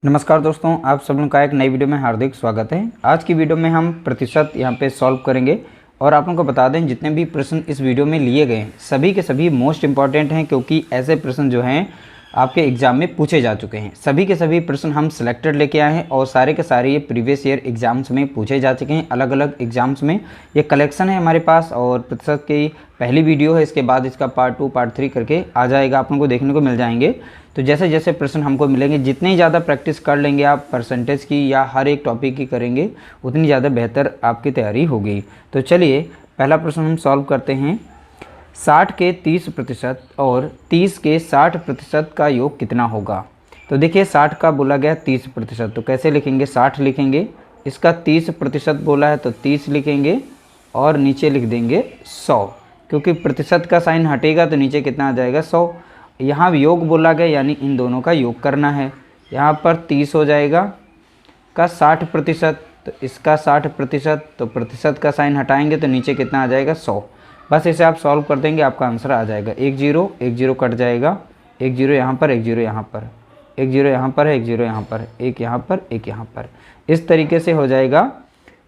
नमस्कार दोस्तों, आप सब लोगों का एक नई वीडियो में हार्दिक स्वागत है। आज की वीडियो में हम प्रतिशत यहाँ पे सॉल्व करेंगे और आप लोगों को बता दें जितने भी प्रश्न इस वीडियो में लिए गए हैं सभी के सभी मोस्ट इंपॉर्टेंट हैं, क्योंकि ऐसे प्रश्न जो हैं आपके एग्ज़ाम में पूछे जा चुके हैं। सभी के सभी प्रश्न हम सिलेक्टेड लेके आए हैं और सारे के सारे ये प्रीवियस ईयर एग्ज़ाम्स में पूछे जा चुके हैं, अलग अलग एग्ज़ाम्स में। ये कलेक्शन है हमारे पास और प्रतिशत की पहली वीडियो है। इसके बाद इसका पार्ट 2 पार्ट 3 करके आ जाएगा, आप लोगों को देखने को मिल जाएंगे। तो जैसे जैसे प्रश्न हमको मिलेंगे, जितनी ज़्यादा प्रैक्टिस कर लेंगे आप परसेंटेज की या हर एक टॉपिक की करेंगे, उतनी ज़्यादा बेहतर आपकी तैयारी होगी। तो चलिए पहला प्रश्न हम सॉल्व करते हैं। 60 के 30% और 30 के 60% का योग कितना होगा? तो देखिए 60 का बोला गया 30%, तो कैसे लिखेंगे? 60 लिखेंगे, इसका 30% बोला है तो 30 लिखेंगे और नीचे लिख देंगे 100, क्योंकि प्रतिशत का साइन हटेगा तो नीचे कितना आ जाएगा? 100। यहाँ योग बोला गया यानी इन दोनों का योग करना है। यहाँ पर 30 हो जाएगा का 60%, तो इसका 60%, तो प्रतिशत का साइन हटाएंगे तो नीचे कितना आ जाएगा? 100। बस इसे आप सॉल्व कर देंगे, आपका आंसर आ जाएगा। एक जीरो कट जाएगा, एक जीरो यहाँ पर, एक जीरो यहाँ पर, एक जीरो यहाँ पर है, एक जीरो यहाँ पर, एक यहाँ पर, एक यहाँ पर। इस तरीके से हो जाएगा।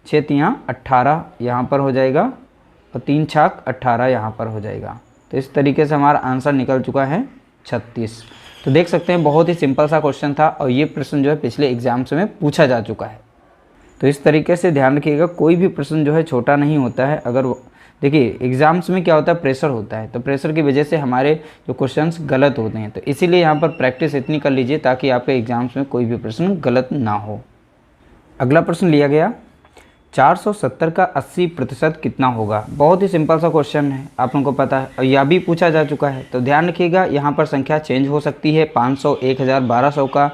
6 तियाँ 18 यहाँ पर हो जाएगा और 3 छाक 18 यहाँ पर हो जाएगा। तो इस तरीके से हमारा आंसर निकल चुका है 36। तो देख सकते हैं बहुत ही सिंपल सा क्वेश्चन था और ये प्रश्न जो है पिछले एग्जाम्स में पूछा जा चुका है। तो इस तरीके से ध्यान रखिएगा, कोई भी प्रश्न जो है छोटा नहीं होता है। अगर देखिए एग्जाम्स में क्या होता है, प्रेशर होता है, तो प्रेशर की वजह से हमारे जो क्वेश्चंस गलत होते हैं। तो इसीलिए यहाँ पर प्रैक्टिस इतनी कर लीजिए ताकि आपके एग्जाम्स में कोई भी प्रश्न गलत ना हो। अगला प्रश्न लिया गया, 470 का 80% कितना होगा? बहुत ही सिंपल सा क्वेश्चन है, आप लोगों को पता है और यह भी पूछा जा चुका है। तो ध्यान रखिएगा, यहाँ पर संख्या चेंज हो सकती है। 500, 1000, 1200 का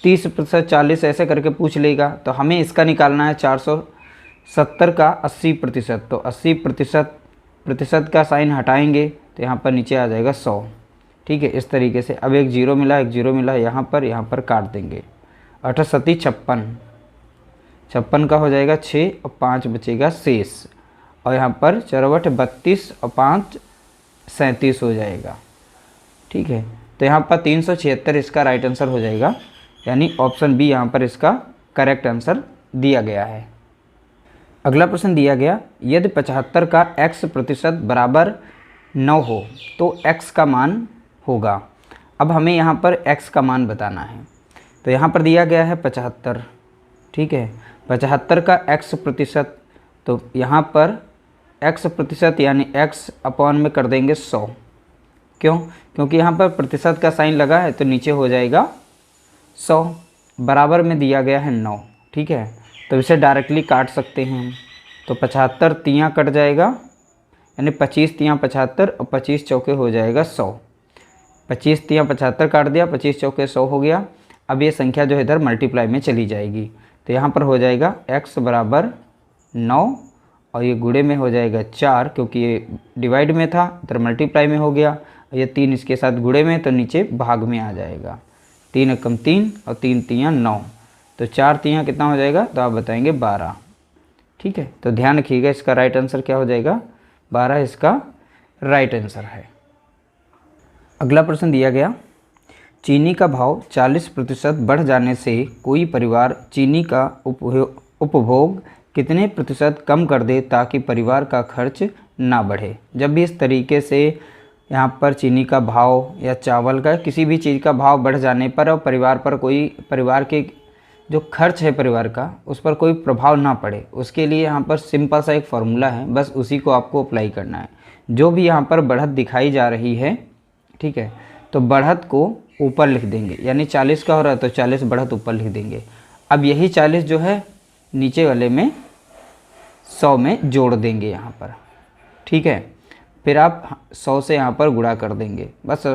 30%, 40 ऐसे करके पूछ लेगा। तो हमें इसका निकालना है 470 का 80%। तो 80% का साइन हटाएंगे तो यहाँ पर नीचे आ जाएगा 100। ठीक है, इस तरीके से। अब एक जीरो मिला यहाँ पर काट देंगे। 8 सती 56, 56 का हो जाएगा 6 और 5 बचेगा शेष। और यहाँ पर 4 32 और 5 37 हो जाएगा। ठीक है, तो यहाँ पर 376 इसका राइट आंसर हो जाएगा, यानी ऑप्शन बी यहाँ पर इसका करेक्ट आंसर दिया गया है। अगला प्रश्न दिया गया, यदि 75 का x% बराबर 9 हो तो x का मान होगा। अब हमें यहाँ पर x का मान बताना है। तो यहाँ पर दिया गया है 75। ठीक है, 75 का x%, तो यहाँ पर x% यानी x अपॉन में कर देंगे 100। क्यों? क्योंकि यहाँ पर प्रतिशत का साइन लगा है तो नीचे हो जाएगा 100, बराबर में दिया गया है 9। ठीक है, तो इसे डायरेक्टली काट सकते हैं हम। तो 75 तियाँ कट जाएगा, यानी 25 तियाँ 75 और 25 चौके हो जाएगा 100। 25 तियाँ 75 काट दिया, 25 चौके 100 हो गया। अब ये संख्या जो है इधर मल्टीप्लाई में चली जाएगी, तो यहाँ पर हो जाएगा x बराबर 9 और ये गुणे में हो जाएगा 4, क्योंकि ये डिवाइड में था इधर मल्टीप्लाई में हो गया। ये 3 इसके साथ गुणे में, तो नीचे भाग में आ जाएगा। 3 एकम 3 और 3 तियाँ 9, तो 4 तियाँ कितना हो जाएगा? तो आप बताएंगे 12। ठीक है, तो ध्यान रखिएगा इसका राइट आंसर क्या हो जाएगा? 12 इसका राइट आंसर है। अगला प्रश्न दिया गया, चीनी का भाव 40% बढ़ जाने से कोई परिवार चीनी का उपभोग कितने प्रतिशत कम कर दे ताकि परिवार का खर्च ना बढ़े? जब भी इस तरीके से यहाँ पर चीनी का भाव या चावल का किसी भी चीज़ का भाव बढ़ जाने पर और परिवार के जो खर्च है परिवार का, उस पर कोई प्रभाव ना पड़े, उसके लिए यहाँ पर सिंपल सा एक फार्मूला है, बस उसी को आपको अप्लाई करना है। जो भी यहाँ पर बढ़त दिखाई जा रही है, ठीक है, तो बढ़त को ऊपर लिख देंगे, यानी 40 का हो रहा है तो 40 बढ़त ऊपर लिख देंगे। अब यही 40 जो है नीचे वाले में 100 में जोड़ देंगे यहाँ पर। ठीक है, फिर आप 100 से यहाँ पर गुणा कर देंगे, बस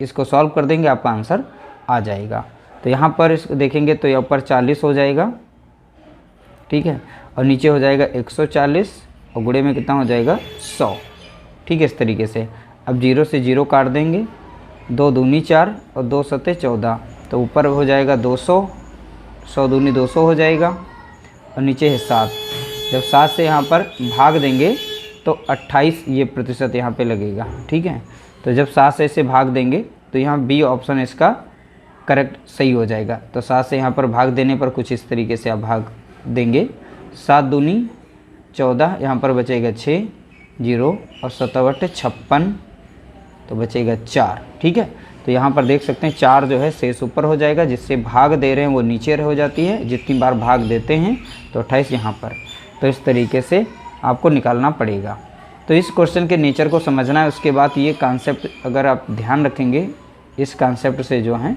इसको सॉल्व कर देंगे, आपका आंसर आ जाएगा। तो यहाँ पर इसको देखेंगे तो यहाँ पर 40 हो जाएगा। ठीक है, और नीचे हो जाएगा 140 और गुणे में कितना हो जाएगा? 100। ठीक है, इस तरीके से। अब 0 से 0 काट देंगे, 2 दूनी 4 और 2 सते 14, तो ऊपर हो जाएगा 200, 100 दूनी 200 हो जाएगा और नीचे है 7। जब 7 से यहाँ पर भाग देंगे तो 28 ये प्रतिशत यहाँ पे लगेगा। ठीक है, तो जब 7 से इसे भाग देंगे तो यहाँ बी ऑप्शन इसका करेक्ट सही हो जाएगा। तो 7 से यहाँ पर भाग देने पर कुछ इस तरीके से आप भाग देंगे। 7 दूनी 14, यहाँ पर बचेगा 6 जीरो और 7/56, तो बचेगा 4। ठीक है, तो यहाँ पर देख सकते हैं 4 जो है शेष ऊपर हो जाएगा, जिससे भाग दे रहे हैं वो नीचे हो जाती है। जितनी बार भाग देते हैं तो 28 यहाँ पर। तो इस तरीके से आपको निकालना पड़ेगा। तो इस क्वेश्चन के नेचर को समझना है। उसके बाद ये कॉन्सेप्ट अगर आप ध्यान रखेंगे, इस कॉन्सेप्ट से जो है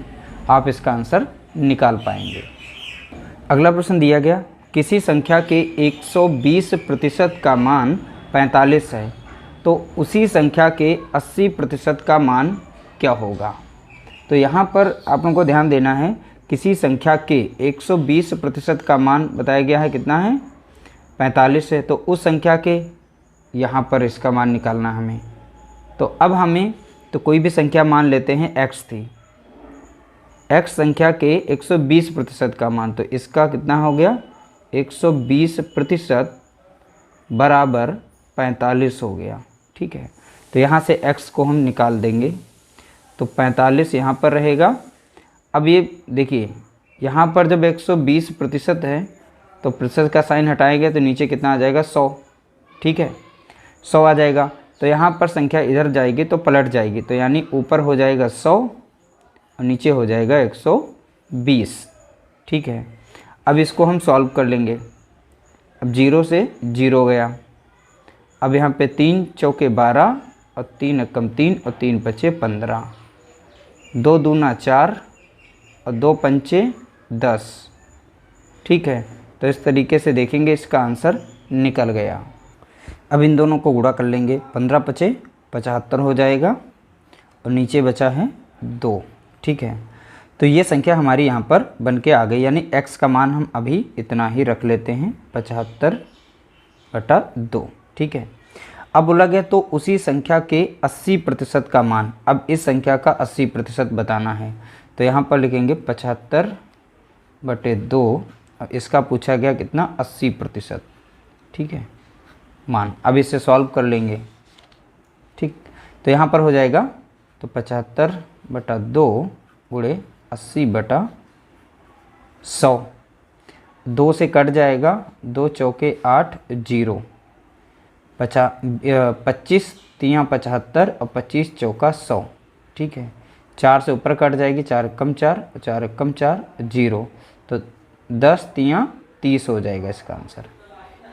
आप इसका आंसर निकाल पाएंगे। अगला प्रश्न दिया गया, किसी संख्या के 120% का मान 45 है, तो उसी संख्या के 80% का मान क्या होगा। तो यहाँ पर आप लोगों को ध्यान देना है, किसी संख्या के 120% का मान बताया गया है, कितना है 45 है। तो उस संख्या के यहाँ पर इसका मान निकालना हमें। तो अब हमें तो कोई भी संख्या मान लेते हैं, x थी, x संख्या के 120% का मान, तो इसका कितना हो गया 120% बराबर 45 हो गया। ठीक है, तो यहाँ से x को हम निकाल देंगे, तो 45 यहाँ पर रहेगा। अब ये देखिए, यहाँ पर जब 120% है तो प्रतिशत का साइन हटाएंगे तो नीचे कितना आ जाएगा 100। ठीक है, 100 आ जाएगा। तो यहाँ पर संख्या इधर जाएगी तो पलट जाएगी, तो यानी ऊपर हो जाएगा 100 और नीचे हो जाएगा 120। ठीक है, अब इसको हम सॉल्व कर लेंगे। अब 0 से 0 गया। अब यहाँ पे 3 चौके 12 और 3 एकम 3 और 3 पचे 15, 2 दूना 4 और 2 पंचे 10। ठीक है, तो इस तरीके से देखेंगे इसका आंसर निकल गया। अब इन दोनों को गुणा कर लेंगे, 15 पचे 75 हो जाएगा और नीचे बचा है 2। ठीक है, तो ये संख्या हमारी यहाँ पर बन के आ गई, यानी x का मान हम अभी इतना ही रख लेते हैं 75/2। ठीक है, अब बोला गया तो उसी संख्या के 80% का मान। अब इस संख्या का 80% बताना है, तो यहाँ पर लिखेंगे 75/2। अब इसका पूछा गया कितना 80%। ठीक है, मान। अब इसे सॉल्व कर लेंगे। ठीक, तो यहाँ पर हो जाएगा तो 75/2 गुणे 80/100, 2 से कट जाएगा, 2 चौके 8 0, 25 3 75 और 25 चौका 100। ठीक है, 4 से ऊपर कट जाएगी, 4 कम 4 4 कम 4 0, तो 10 3 30 हो जाएगा। इसका आंसर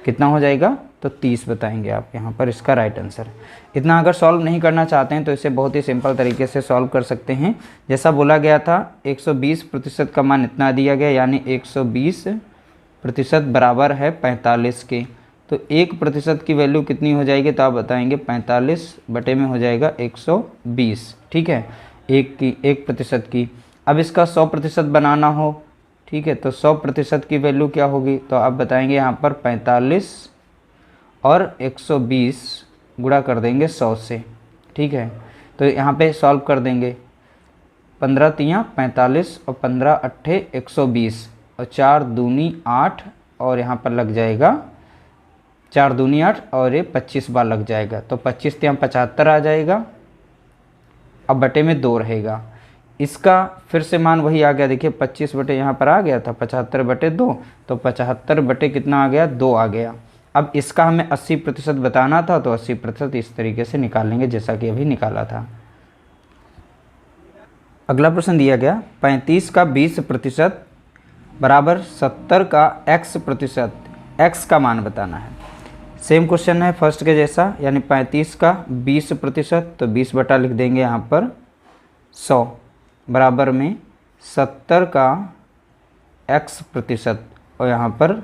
कितना हो जाएगा, तो 30 बताएंगे आप यहाँ पर इसका राइट आंसर। इतना अगर सॉल्व नहीं करना चाहते हैं तो इसे बहुत ही सिंपल तरीके से सॉल्व कर सकते हैं। जैसा बोला गया था 120% का मान इतना दिया गया, यानी 120% बराबर है 45 के। तो 1% की वैल्यू कितनी हो जाएगी, तो आप बताएंगे 45 बटे में हो जाएगा 120। ठीक है, 1% की। अब इसका 100% बनाना हो, ठीक है, तो 100% की वैल्यू क्या होगी, तो आप बताएंगे यहाँ पर 45 और 120 गुणा कर देंगे 100 से। ठीक है, तो यहाँ पे सॉल्व कर देंगे, 15 3 45 और 15 अट्ठे 120 और 4 दूनी 8 और यहाँ पर लग जाएगा 4 दूनी 8 और ये 25 बार लग जाएगा, तो 25 3 75 आ जाएगा। अब बटे में 2 रहेगा, इसका फिर से मान वही आ गया। देखिए 25 बटे यहाँ पर आ गया था 75/2, तो 75 बटे कितना आ गया 2 आ गया। अब इसका हमें 80% बताना था, तो 80% इस तरीके से निकाल लेंगे जैसा कि अभी निकाला था। अगला प्रश्न दिया गया, 35 का 20% बराबर 70 का x%, x का मान बताना है। सेम क्वेश्चन है फर्स्ट के जैसा, यानी 35 का 20%, तो 20 बटा लिख देंगे यहाँ पर 100 बराबर में 70 का x%, और यहाँ पर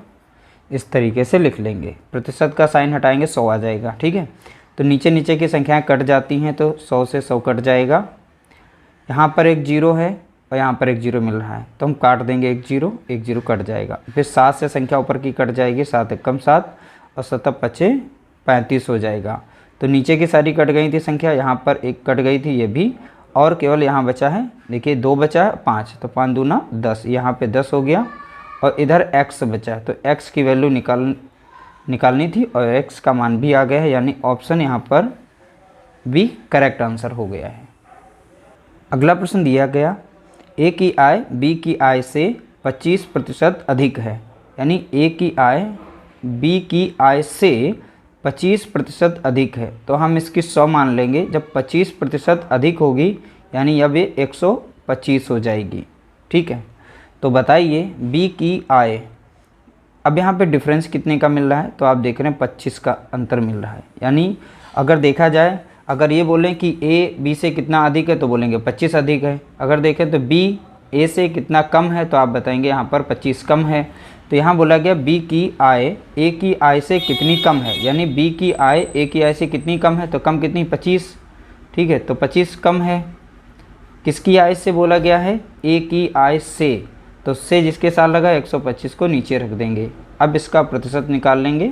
इस तरीके से लिख लेंगे, प्रतिशत का साइन हटाएंगे 100 आ जाएगा। ठीक है, तो नीचे नीचे की संख्याएं कट जाती हैं, तो 100 से 100 कट जाएगा। यहाँ पर एक 0 है और यहाँ पर एक 0 मिल रहा है, तो हम काट देंगे एक 0 कट जाएगा। फिर 7 से संख्या ऊपर की कट जाएगी, 7 एकम 7 और 7 पचे 35 हो जाएगा। तो नीचे की सारी कट गई थी संख्या, यहाँ पर एक कट गई थी ये भी, और केवल यहाँ बचा है, देखिए 2 बचा है 5, तो 5 दूना 10, यहाँ पे 10 हो गया और इधर x बचा है, तो x की वैल्यू निकालनी थी और x का मान भी आ गया है, यानी ऑप्शन यहाँ पर भी करेक्ट आंसर हो गया है। अगला प्रश्न दिया गया, ए की आय बी की आय से 25% अधिक है, यानी ए की आय बी की आय से 25% अधिक है, तो हम इसकी 100 मान लेंगे। जब 25% अधिक होगी यानी अब ये 125 हो जाएगी। ठीक है, तो बताइए बी की आय, अब यहाँ पे डिफरेंस कितने का मिल रहा है, तो आप देख रहे हैं 25 का अंतर मिल रहा है। यानी अगर देखा जाए, अगर ये बोलें कि ए बी से कितना अधिक है तो बोलेंगे 25 अधिक है। अगर देखें तो बी ए से कितना कम है तो आप बताएंगे यहाँ पर 25 कम है। तो यहाँ बोला गया बी की आय ए की आय से कितनी कम है, यानी बी की आय ए की आय से कितनी कम है, तो कम कितनी 25। ठीक है, तो 25 कम है, किसकी आय से बोला गया है, ए की आय से, तो से जिसके साथ लगा 125 को नीचे रख देंगे। अब इसका प्रतिशत निकाल लेंगे।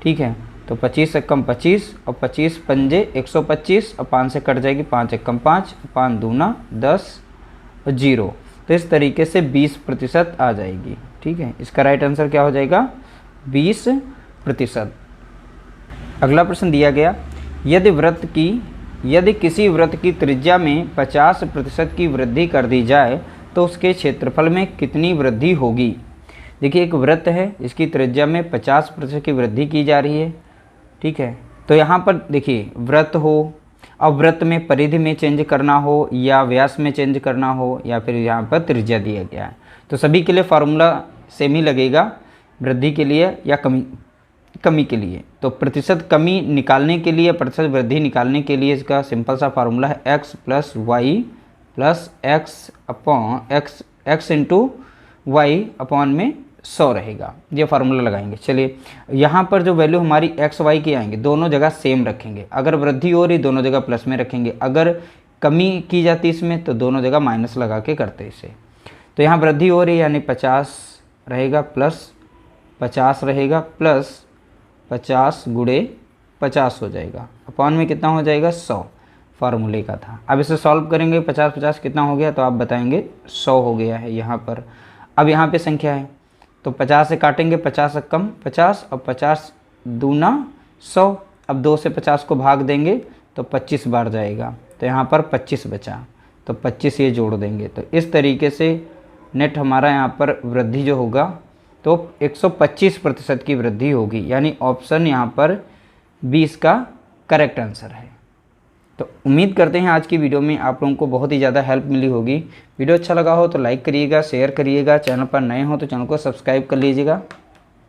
ठीक है, तो 25 से कम 25 और 25 पंजे 125 और 5 से कट जाएगी, 5 एक कम 5, 5 दूना 10 और 0, तो इस तरीके से 20% आ जाएगी। ठीक है, इसका राइट आंसर क्या हो जाएगा, 20%। अगला प्रश्न दिया गया, यदि किसी वृत्त की त्रिज्या में 50% की वृद्धि कर दी जाए तो उसके क्षेत्रफल में कितनी वृद्धि होगी। देखिए एक वृत्त है, इसकी त्रिज्या में 50% की वृद्धि की जा रही है। ठीक है, तो यहाँ पर देखिए वृत्त हो, अब वृत्त में परिधि में चेंज करना हो या व्यास में चेंज करना हो या फिर यहाँ पर त्रिज्या दिया गया है, तो सभी के लिए फार्मूला सेम ही लगेगा, वृद्धि के लिए या कमी के लिए। तो प्रतिशत कमी निकालने के लिए, प्रतिशत वृद्धि निकालने के लिए इसका सिंपल सा फार्मूला है x plus y plus x into y upon में 100 रहेगा, ये फार्मूला लगाएंगे। चलिए यहाँ पर जो वैल्यू हमारी एक्स वाई की आएंगे दोनों जगह सेम रखेंगे, अगर वृद्धि हो रही दोनों जगह प्लस में रखेंगे, अगर कमी की जाती इसमें तो दोनों जगह माइनस लगा के करते इसे। तो यहाँ वृद्धि हो रही है यानी 50 रहेगा प्लस 50 रहेगा प्लस 50 गुणे 50 हो जाएगा, अपॉन में कितना हो जाएगा 100, फार्मूले का था। अब इसे सॉल्व करेंगे, 50 कितना हो गया तो आप बताएंगे 100 हो गया है यहाँ पर। अब यहाँ पे संख्या है तो 50 से काटेंगे, 50 से कम 50 और 50 दूना 100। अब 2 से 50 को भाग देंगे तो 25 बार जाएगा, तो यहाँ पर 25 बचा, तो 25 ये जोड़ देंगे। तो इस तरीके से नेट हमारा यहाँ पर वृद्धि जो होगा तो 125% की वृद्धि होगी, यानी ऑप्शन यहाँ पर 20 का करेक्ट आंसर है। तो उम्मीद करते हैं आज की वीडियो में आप लोगों को बहुत ही ज़्यादा हेल्प मिली होगी। वीडियो अच्छा लगा हो तो लाइक करिएगा, शेयर करिएगा, चैनल पर नए हो तो चैनल को सब्सक्राइब कर लीजिएगा।